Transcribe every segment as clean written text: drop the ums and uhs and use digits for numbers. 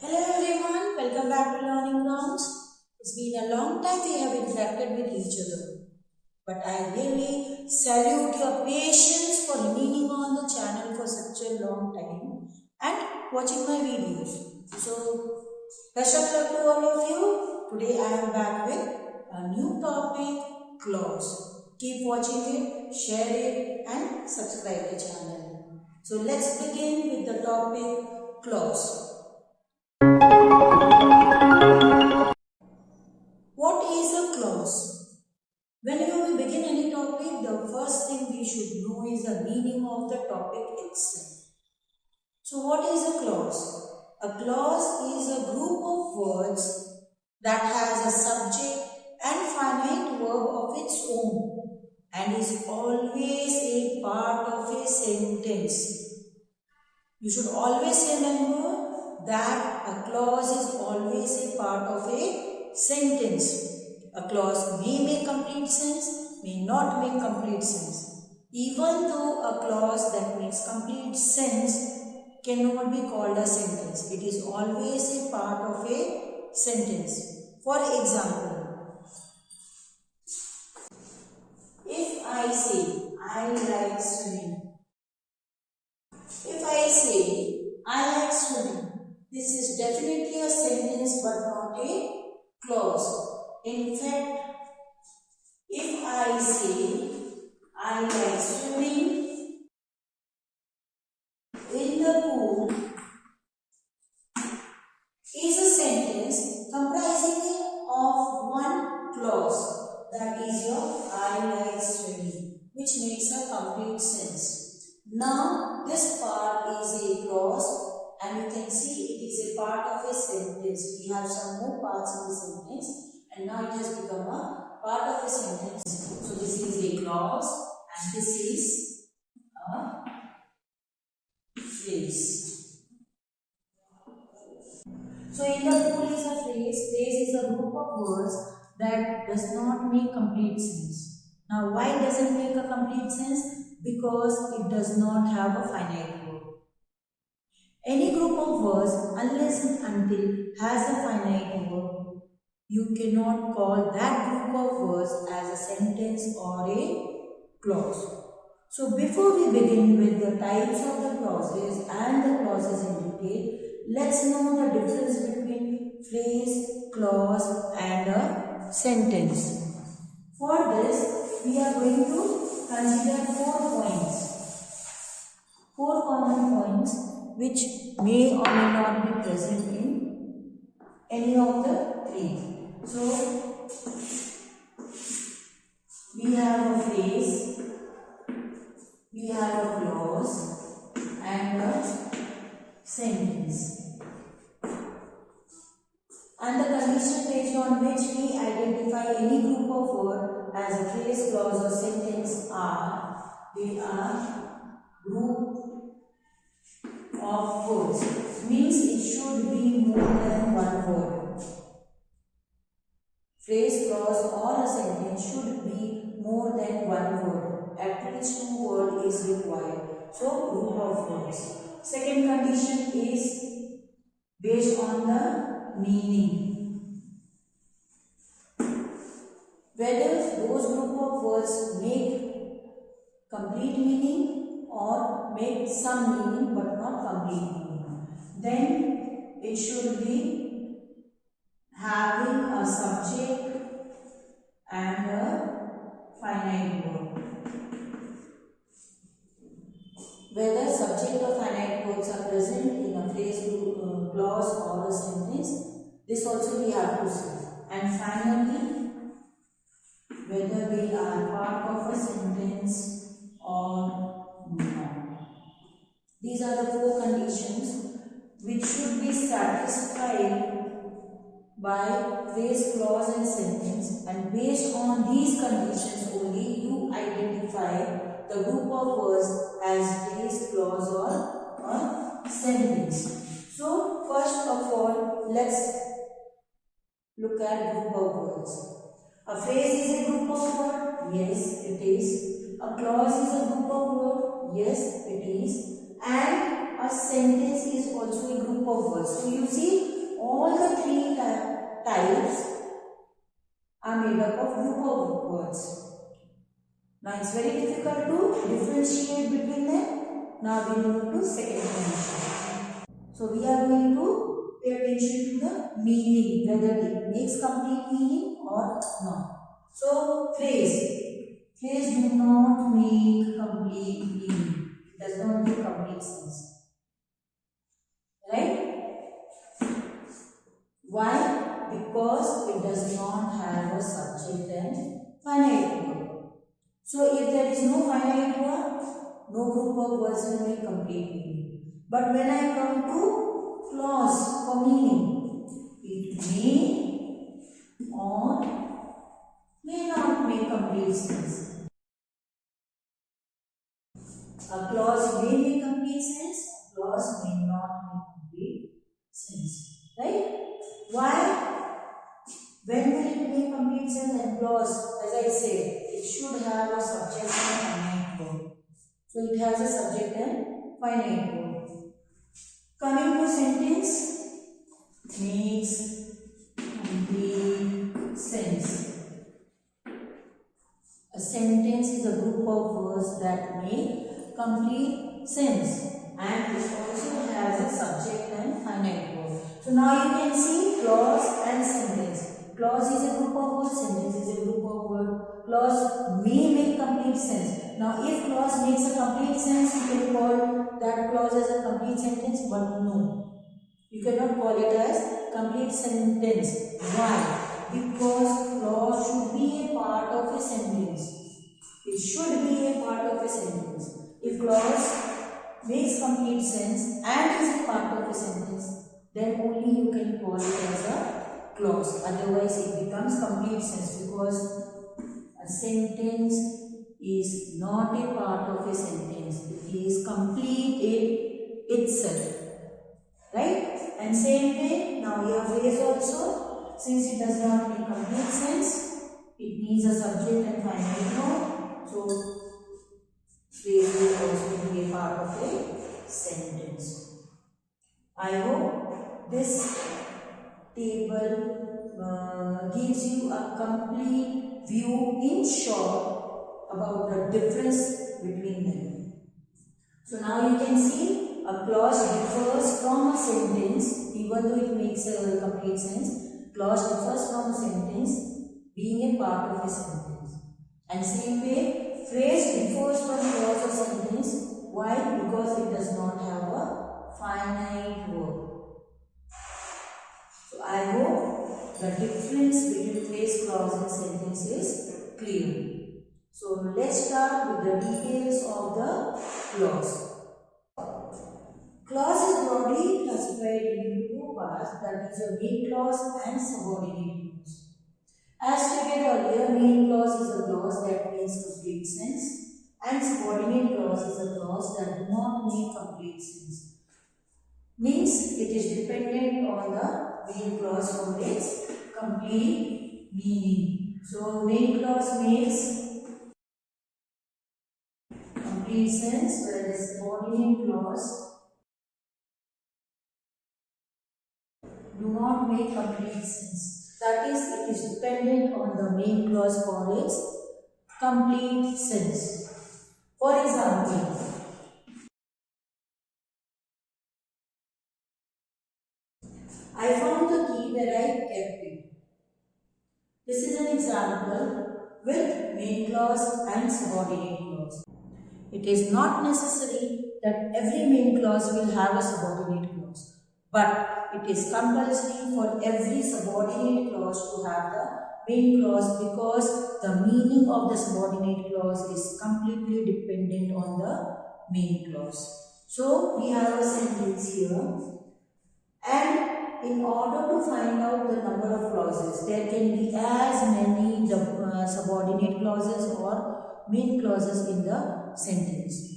Hello everyone, welcome back to Learning Grounds. It's been a long time we have interacted with each other, but I really salute your patience for remaining on the channel for such a long time and watching my videos. So, best of luck to all of you. Today I am back with a new topic, clause. Keep watching it, share it and subscribe the channel. So let's begin with the topic, clause. What is a clause? Whenever we begin any topic, the first thing we should know is the meaning of the topic itself. So what is a clause? A clause is a group of words that has a subject and finite verb of its own and is always a part of a sentence. You should always remember that a clause is always a part of a sentence. A clause may make complete sense, may not make complete sense. Even though a clause that makes complete sense cannot be called a sentence. It is always a part of a sentence. For example, if I say, I like swimming. If I say, I like swimming, this is definitely a sentence but not a clause. In fact, if I say, I like swimming in the pool is a sentence comprising of one clause, that is your I like swimming, which makes a complete sense. Now this part is a clause and you can see it is a part of a sentence. We have some more parts in the sentence and now it has become a part of a sentence. So this is a clause and this is a phrase. So in the pool is a phrase. Phrase is a group of words that does not make complete sense. Now why does it make a complete sense? Because it does not have a finite verb. Any group of words, unless and until has a finite verb, you cannot call that group of words as a sentence or a clause. So before we begin with the types of the clauses and the clauses in detail, let's know the difference between phrase, clause and a sentence. For this, we are going to consider 4 points. 4 common points which may or may not be present in any of the 3. So, we have a phrase, we have a clause and a sentence. And the condition based on which we identify any group of words as a phrase, clause or sentence are, they are group of words. Means it should be more than one word. Phrase, clause or a sentence should be more than one word. At least 2 words is required. So group of words. Second condition is based on the meaning. Whether those group of words make complete meaning or make some meaning but not complete meaning. Then it should be having a subject and a finite verb. Whether subject or finite verbs are present in a phrase, clause or a sentence, this also we have to see. And finally, whether they are part of a sentence or not. These are the 4 conditions which should be satisfied by phrase, clause and sentence, and based on these conditions only you identify the group of words as phrase, clause or a sentence. So first of all, let's look at group of words. A phrase is a group of words? Yes, it is. A clause is a group of words? Yes, it is. And a sentence is also a group of words. So you see, types are made up of group of words. Now it's very difficult to differentiate between them. Now we move to second condition. So we are going to pay attention to the meaning, whether it makes complete meaning or not. So phrase do not make complete meaning. It does not make complete sense. Right? Why? Because it does not have a subject and finite word. So if there is no finite word, no group of words will make complete meaning. But when I come to clause for meaning, it may or may not make complete sense. A clause may make complete sense, a clause may not make complete sense. Right? Why? When will it make complete sense? And clause, as I said, it should have a subject and finite word. So it has a subject and finite word. Coming to sentence, makes complete sense. A sentence is a group of words that make complete sense, and it also has a subject and finite word. So now you can see clause and sentence. Clause is a group of words, sentence is a group of words. Clause may make complete sense. Now if clause makes a complete sense, you can call that clause as a complete sentence, but no. You cannot call it as complete sentence. Why? Because clause should be a part of a sentence. It should be a part of a sentence. If clause makes complete sense and is a part of a sentence, then only you can call it as a clause. Otherwise, it becomes complete sense, because a sentence is not a part of a sentence. It is complete in itself. Right? And same way, now your phrase also, since it does not make complete sense, it needs a subject and finite word. So, phrase will also be a part of a sentence. I hope this table gives you a complete view in short about the difference between them. So now you can see a clause differs from a sentence, even though it makes a complete sense. Clause differs from a sentence being a part of a sentence. And same way, phrase differs from clause or sentence. Why? Because it does not have a finite word. So I hope the difference between phrase, clause and sentence is clear. So let's start with the details of the clause. Clause is broadly classified into two parts, that is a main clause and subordinate clause. As stated earlier, main clause is a clause that makes complete sense, and subordinate clause is a clause that does not make complete sense. Means it is dependent on the main clause for its complete meaning. So main clause makes complete sense, whereas subordinate clause do not make complete sense. That is, it is dependent on the main clause for its complete sense. For example, I found the key where I kept it. This is an example with main clause and subordinate clause. It is not necessary that every main clause will have a subordinate clause, but it is compulsory for every subordinate clause to have the main clause, because the meaning of the subordinate clause is completely dependent on the main clause. So we have a sentence here, and in order to find out the number of clauses, there can be as many subordinate clauses or main clauses in the sentence.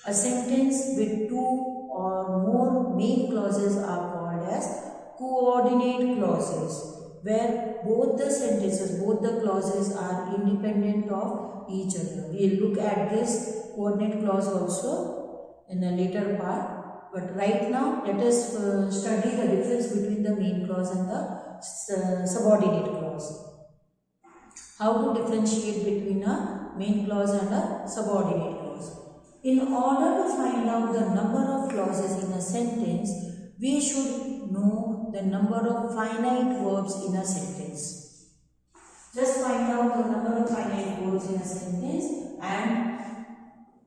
A sentence with two or more main clauses are called as coordinate clauses, where both the sentences, both the clauses are independent of each other. We will look at this coordinate clause also in a later part. But right now, let us study the difference between the the main clause and the subordinate clause. How to differentiate between a main clause and a subordinate clause? In order to find out the number of clauses in a sentence, we should know the number of finite verbs in a sentence. Just find out the number of finite verbs in a sentence and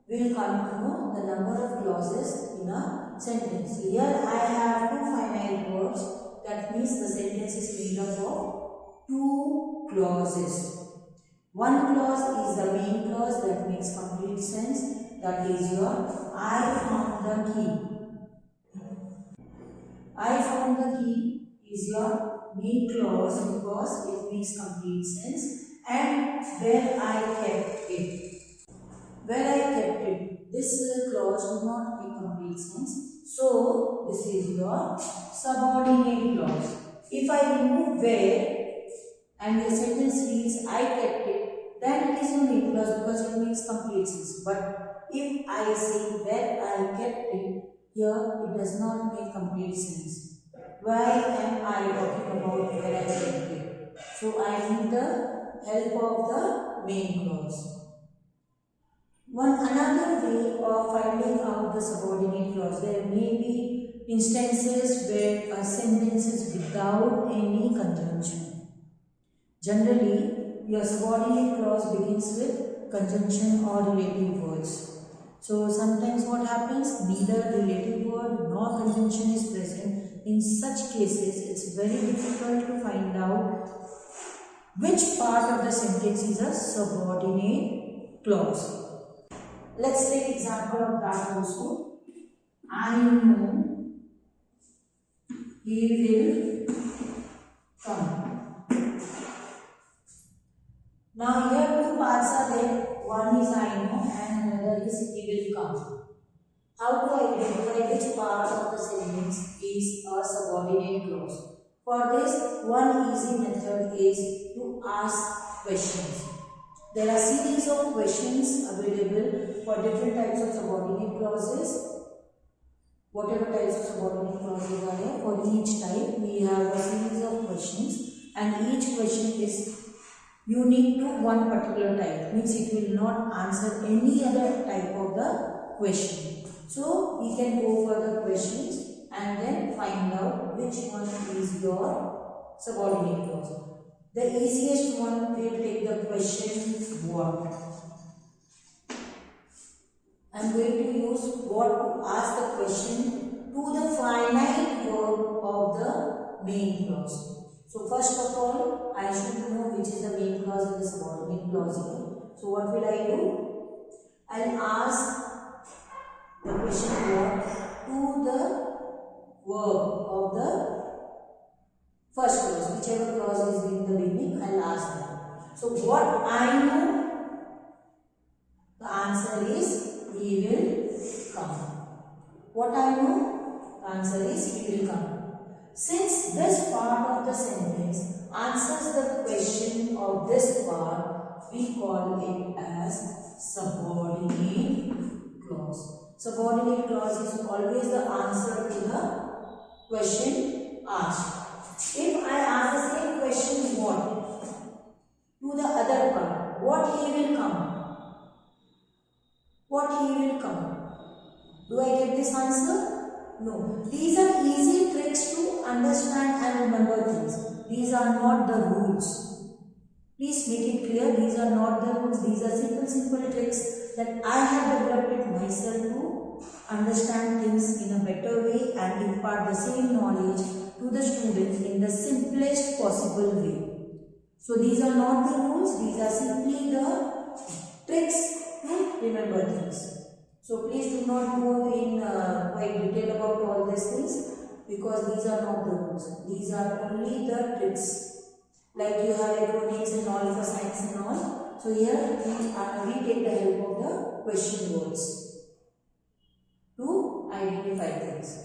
we will come to know the number of clauses in a sentence. Here I have two finite verbs. That means the sentence is made up of two clauses. One clause is the main clause, that makes complete sense. That is your I found the key. I found the key is your main clause because it makes complete sense. And where I kept it. Where I kept it. This clause does not make complete sense. So this is your subordinate clause. If I remove where and the sentence reads I kept it, then it is your main clause because it makes complete sense. But if I say where I kept it, here it does not make complete sense. Why am I talking about where I kept it? So I need the help of the main clause. Another way of finding out the subordinate clause, there may be instances where a sentence is without any conjunction. Generally, your subordinate clause begins with conjunction or relative words. So sometimes what happens, neither relative word nor conjunction is present. In such cases, it's very difficult to find out which part of the sentence is a subordinate clause. Let's take example of that also. I know he will come. Now here two parts are there. One is I know and another is he will come. How to identify which part of the sentence is a subordinate clause? For this, one easy method is to ask questions. There are series of questions available for different types of subordinate clauses. Whatever types of subordinate clauses are there, for each type we have a series of questions and each question is unique to one particular type. Means it will not answer any other type of the question. So we can go for the questions and then find out which one is your subordinate clause. The easiest one will take the question what. I am going to use what to ask the question to the finite verb of the main clause. So first of all, I should know which is the main clause and the subordinate clause here. So what will I do? I will ask the question what to the verb of the first clause, whichever clause is in the beginning, I will ask that. So what I know, the answer is he will come. What I know, the answer is he will come. Since this part of the sentence answers the question of this part, we call it as subordinate clause. Subordinate clause is always the answer to the question asked. If I ask the same question what to the other part, what he will come? What he will come? Do I get this answer? No. These are easy tricks to understand and remember things. These are not the rules. Please make it clear, these are not the rules. These are simple tricks that I have developed it myself to understand things in a better way and impart the same knowledge to the students in the simplest possible way. So these are not the rules, these are simply the tricks to remember things. So please do not go in quite detail about all these things because these are not the rules. These are only the tricks. Like you have acronyms and all for science and all. So here we take the help of the question words to identify things.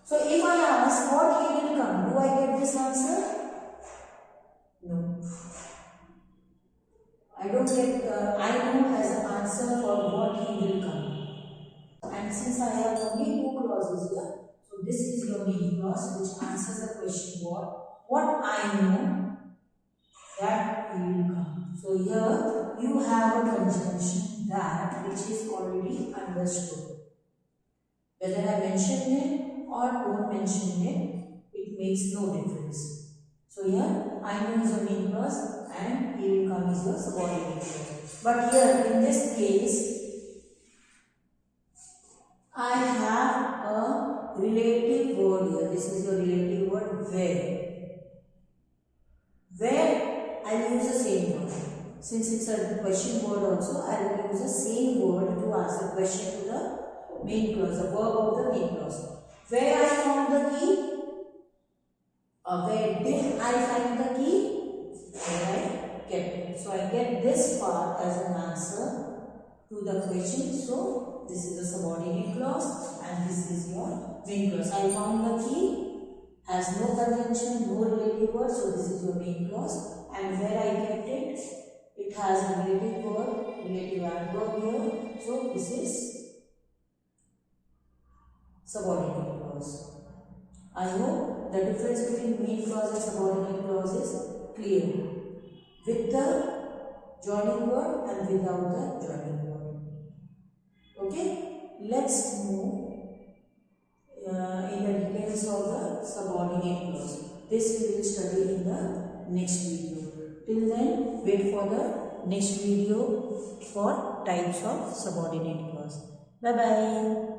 So if I ask what he will come, do I get this answer? No. I don't get I know as an answer for what he will come. And since I have only two clauses here, so this is your main clause which answers the question what I know that he will come. So here you have a conjunction that which is already understood. Whether I mention it or don't mention it, it makes no difference. So here I know is a main clause and he will come is your subordinate clause. But here in this case, I have a relative word here. This is your relative word where. Where I will use the same word. Since it's a question word also, I will use the same word to answer question to the main clause, the verb of the main clause. Where I found the key? Where did I find the key? Where I kept it. So I get this part as an answer to the question. So this is the subordinate clause and this is your main clause. I found the key, has no conjunction, no relative word, so this is your main clause. And where I kept it, it has a relative word, relative adverb here, so this is subordinate clause. I hope the difference between main clause and subordinate clause is clear, with the joining word and without the joining word. Okay, let's move in the details of the subordinate clause. This we will study in the next video. Till then, wait for the next video for types of subordinate clause. Bye bye.